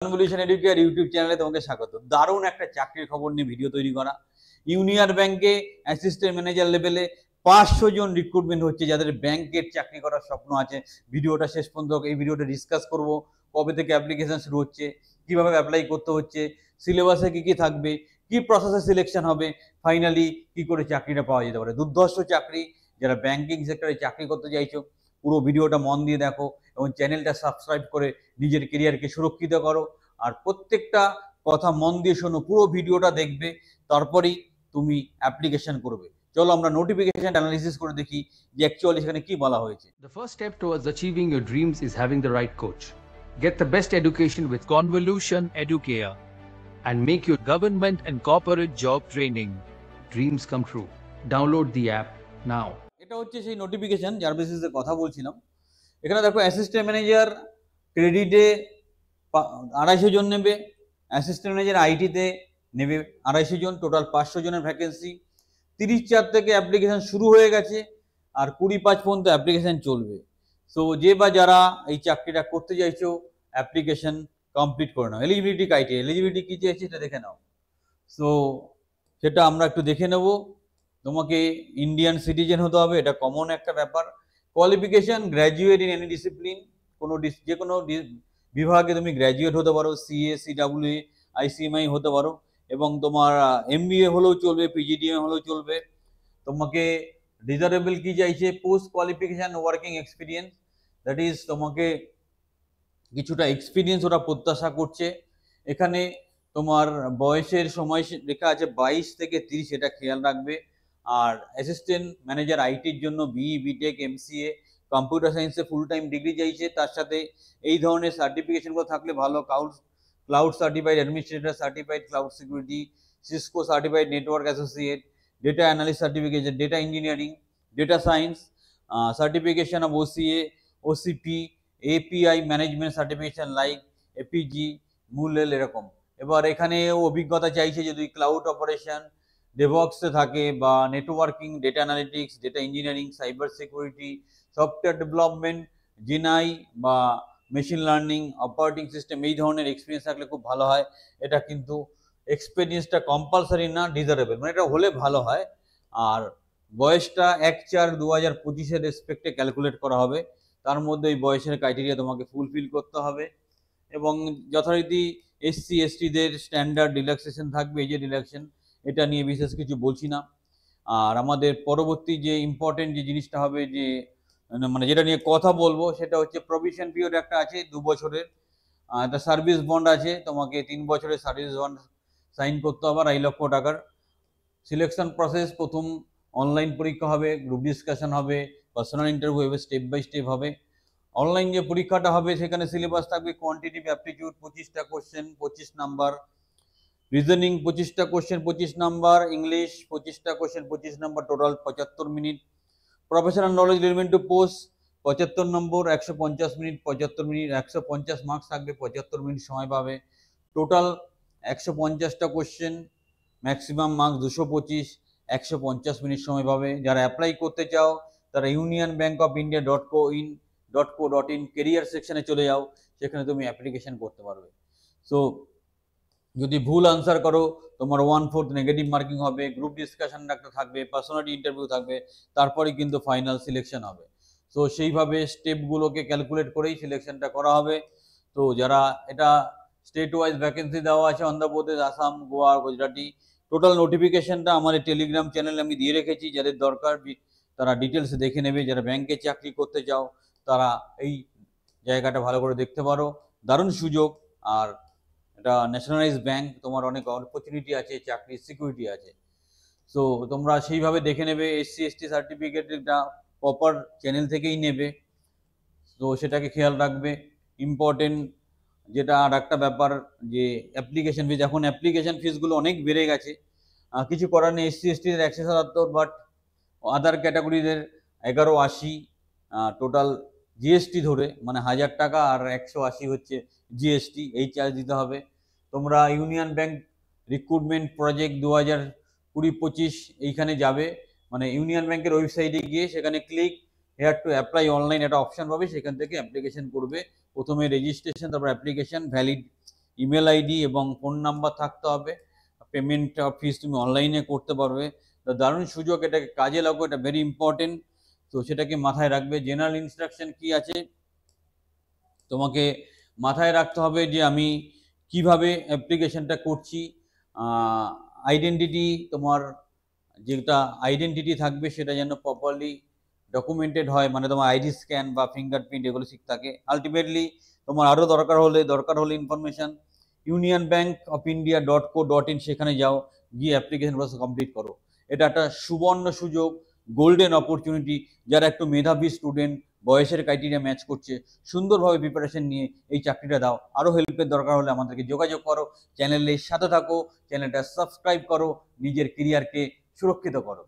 Convolution educare YouTube চ্যানেলে তোমাকে স্বাগত। দারুণ একটা চাকরির খবর নিয়ে ভিডিও তৈরি করা। ইউনিয়ন ব্যাংকে অ্যাসিস্ট্যান্ট ম্যানেজার লেভেলে 500 জন রিক্রুটমেন্ট হচ্ছে, যাদের ব্যাংকের চাকরি করার স্বপ্ন আছে। ভিডিওটা শেষ পর্যন্ত এই ভিডিওটা ডিসকাস করব, কবে থেকে অ্যাপ্লিকেশন শুরু হচ্ছে, কিভাবে অ্যাপ্লাই করতে হচ্ছে, সিলেবাসে কি কি থাকবে, কি প্রসেসে সিলেকশন হবে, ফাইনালি কি করে চাকরিটা পাওয়া যেতে পারে। দুর্ধর্ষ চাকরি, যারা ব্যাংকিং সেক্টরে চাকরি করতে চাইছো পুরো ভিডিওটা মন দিয়ে দেখো এবং চ্যানেলটা সাবস্ক্রাইব করে নিজের কেরিয়ারকে সুরক্ষিত করো। আর প্রত্যেকটা কথা মন দিয়ে শোনো, পুরো ভিডিওটা দেখবে, তারপরেই তুমি অ্যাপ্লিকেশন করবে। চলো আমরা নোটিফিকেশন অ্যানালিসিস করে দেখি যে অ্যাকচুয়ালি সেখানে কি বলা হয়েছে। The first step towards achieving your dreams is having the right coach. Get the best education with Convolution Educare and make your government and corporate job training dreams come true. Download the app now. এটা হচ্ছে সেই notification যার বেসিসে কথা বলছিলাম। এখানে দেখো assistant manager ক্রেডিটে 250 জন নেবে, অ্যাসিস্ট্যান্ট ম্যানেজার আইটিতে নেবে 250 জন, টোটাল 500 জনের ভ্যাকেন্সি। 30/4 থেকে অ্যাপ্লিকেশন শুরু হয়ে গেছে আর 20/5 পর্যন্ত অ্যাপ্লিকেশন চলবে। সো যে বা যারা এই চাকরিটা করতে চাইছো অ্যাপ্লিকেশন কমপ্লিট করে নাও। এলিজিবিলিটি ক্রাইটেরিয়া, এলিজিবিলিটি কি চেয়েছে এটা দেখে নাও। সো সেটা আমরা একটু দেখে নেব। তোমাকে ইন্ডিয়ান সিটিজেন হতে হবে, এটা কমন একটা ব্যাপার। Qualification graduate in any discipline, যে কোনো বিভাগে তুমি গ্র্যাজুয়েট হতে পারো, সিএ, সিডাব্লিউ, আইসিএমআই হতে পারো, এবং তোমার এমবিএ হলেও চলবে, পিজিডিএম হলেও চলবে। তোমাকে ডিজারেবল কি চাইছে, post qualification working experience, that is তোমাকে কিছুটা এক্সপিরিয়েন্স ওরা প্রত্যাশা করছে। এখানে তোমার বয়সের সময় লেখা আছে 22 থেকে 30, এটা খেয়াল রাখবে। আর অ্যাসিস্ট্যান্ট ম্যানেজার আইটির জন্য বিই, বিটেক, এমসিএ, কম্পিউটার সায়েন্সে ফুল টাইম ডিগ্রি চাইছে। তার সাথে এই ধরনের সার্টিফিকেশনগুলো থাকলে ভালো, cloud certified administrator, certified cloud security, Cisco certified network associate, data analyst certification, data engineering, data science certification of OCA, OCP, API management certification like Apigee, মুলেল, এরকম। এবার এখানে অভিজ্ঞতা চাইছে যদি ক্লাউড অপারেশন, ডেভঅপসে থাকে, বা networking, data analytics, data engineering, cyber security, software development, GNI বা মেশিন লার্নিং, অপারেটিং সিস্টেম, এই ধরনের এক্সপিরিয়েন্স থাকলে খুব ভালো হয়। এটা কিন্তু এক্সপিরিয়েন্সটা কম্পালসারি না, ডিজারেবল, মানে এটা হলে ভালো হয়। আর বয়সটা 1/4/2025 রেসপেক্টে ক্যালকুলেট করা হবে, তার মধ্যে এই বয়সের ক্রাইটেরিয়া তোমাকে ফুলফিল করতে হবে। এবং যথারীতি এসসি এসটিদের স্ট্যান্ডার্ড রিল্যাক্সেশন থাকবে, এই যে রিল্যাক্সেশন, এটা নিয়ে বিশেষ কিছু বলছি না। আর আমাদের পরবর্তী যে ইম্পর্টেন্ট যে জিনিসটা হবে, যে মানে যেটা নিয়ে কথা বলবো, সেটা হচ্ছে প্রভিশন পিরিয়ড একটা আছে 2 বছরের। একটা সার্ভিস বন্ড আছে, তোমাকে 3 বছরের সার্ভিস বন্ড সাইন করতে হবে 2.5 লক্ষ টাকার। সিলেকশন প্রসেস, প্রথম অনলাইন পরীক্ষা হবে, গ্রুপ ডিসকাশন হবে, পার্সোনাল ইন্টারভিউ হবে, স্টেপ বাই স্টেপ হবে। অনলাইন যে পরীক্ষাটা হবে সেখানে সিলেবাস থাকবে কোয়ান্টিটিভ অ্যাপটিটিউড 25টা কোশ্চেন 25 নাম্বার, রিজনিং 25টা কোশ্চেন 25 নাম্বার, ইংলিশ 25টা question 25 number, total 75 minute. Professional knowledge relevant to post 75 number, 150 minute, 75 minute, 150 marks থাকবে, 75 মিনিট সময় পাবে। টোটাল 150টা কোশ্চেন, ম্যাক্সিমাম মার্কস 225, 150 মিনিট সময় পাবে। যারা অ্যাপ্লাই করতে চাও তারা union bank of India .co.in career সেকশনে চলে যাও, সেখানে তুমি অ্যাপ্লিকেশন করতে পারবে। সো যদি ভুল আনসার করো তোমার 1/4 নেগেটিভ মার্কিং হবে, গ্রুপ ডিসকাশন একটা থাকবে, পার্সোনালিটি ইন্টারভিউ থাকবে, তারপরে কিন্তু ফাইনাল সিলেকশন হবে। সো সেইভাবে স্টেপগুলোকে ক্যালকুলেট করেই সিলেকশনটা করা হবে। তো যারা, এটা স্টেট ওয়াইজ ভ্যাকেন্সি দেওয়া আছে, অন্ধ্রপ্রদেশ, আসাম, গোয়া, গুজরাটি। টোটাল নোটিফিকেশনটা আমার টেলিগ্রাম চ্যানেলে আমি দিয়ে রেখেছি, যাদের দরকার তারা ডিটেলস দেখে নেবে। যারা ব্যাংকে চাকরি করতে চাও তারা এই জায়গাটা ভালো করে দেখতে পারো, দারুণ সুযোগ। আর এটা ন্যাশনালাইজ ব্যাংক, তোমার অনেক অপরচুনিটি আছে, চাকরির সিকিউরিটি আছে। সো তোমরা সেইভাবে দেখে নেবে। এসসি এসটি সার্টিফিকেটটা প্রপার চ্যানেল থেকেই নেবে, তো সেটাকে খেয়াল রাখবে। ইম্পর্টেন্ট যেটা আর একটা ব্যাপার, যে অ্যাপ্লিকেশন ফিজ, এখন অ্যাপ্লিকেশন ফিসগুলো অনেক বেড়ে গেছে। কিছু করার নেই, এসসি এসটিদের 177, বাট আদার ক্যাটাগরিদের 1180, টোটাল জিএসটি ধরে, মানে 1000 টাকা, আর 180 হচ্ছে জিএসটি, এই চার্জ দিতে হবে। তোমরা ইউনিয়ন ব্যাংক রিক্রুটমেন্ট প্রজেক্ট 2020-25 এইখানে যাবে, মানে ইউনিয়ন ব্যাংকের ওয়েবসাইটে গিয়ে সেখানে click here to apply online একটা অপশন পাবে, সেখান থেকে অ্যাপ্লিকেশন করবে। প্রথমে রেজিস্ট্রেশন, তারপর অ্যাপ্লিকেশন, ভ্যালিড ইমেল আইডি এবং ফোন নাম্বার থাকতে হবে। পেমেন্ট ফিস তুমি অনলাইনে করতে পারবে। তো দারুণ সুযোগ, এটাকে কাজে লাগো, এটা ভেরি ইম্পর্টেন্ট। তো সেটাকে মাথায় রাখবে। জেনারেল ইনস্ট্রাকশন কি আছে তোমাকে মাথায় রাখতে হবে, যে আমি কিভাবে অ্যাপ্লিকেশনটা করছি। আইডেন্টিটি, তোমার যেটা আইডেন্টিটি থাকবে সেটা যেন প্রপারলি ডকুমেন্টেড হয়, মানে তোমার আইডি স্ক্যান বা ফিঙ্গারপ্রিন্ট এগুলো ঠিক থাকে। আলটিমেটলি তোমার আরও দরকার হলে ইনফরমেশন union-bank-of-india.co.in, সেখানে যাও, গিয়ে অ্যাপ্লিকেশন প্রসেস কমপ্লিট করো। এটা একটা সুবর্ণ সুযোগ, গোল্ডেন অপরচুনিটি। যারা একটু মেধাবী স্টুডেন্ট, বয়সের ক্রাইটেরিয়া ম্যাচ করছে, সুন্দরভাবে প্রিপারেশন নিয়ে এই চাকরিটা দাও। আরও হেল্পের দরকার হলে আমাদেরকে যোগাযোগ করো, চ্যানেলের সাথে থাকো, চ্যানেলটা সাবস্ক্রাইব করো, নিজের কেরিয়ারকে সুরক্ষিত করো।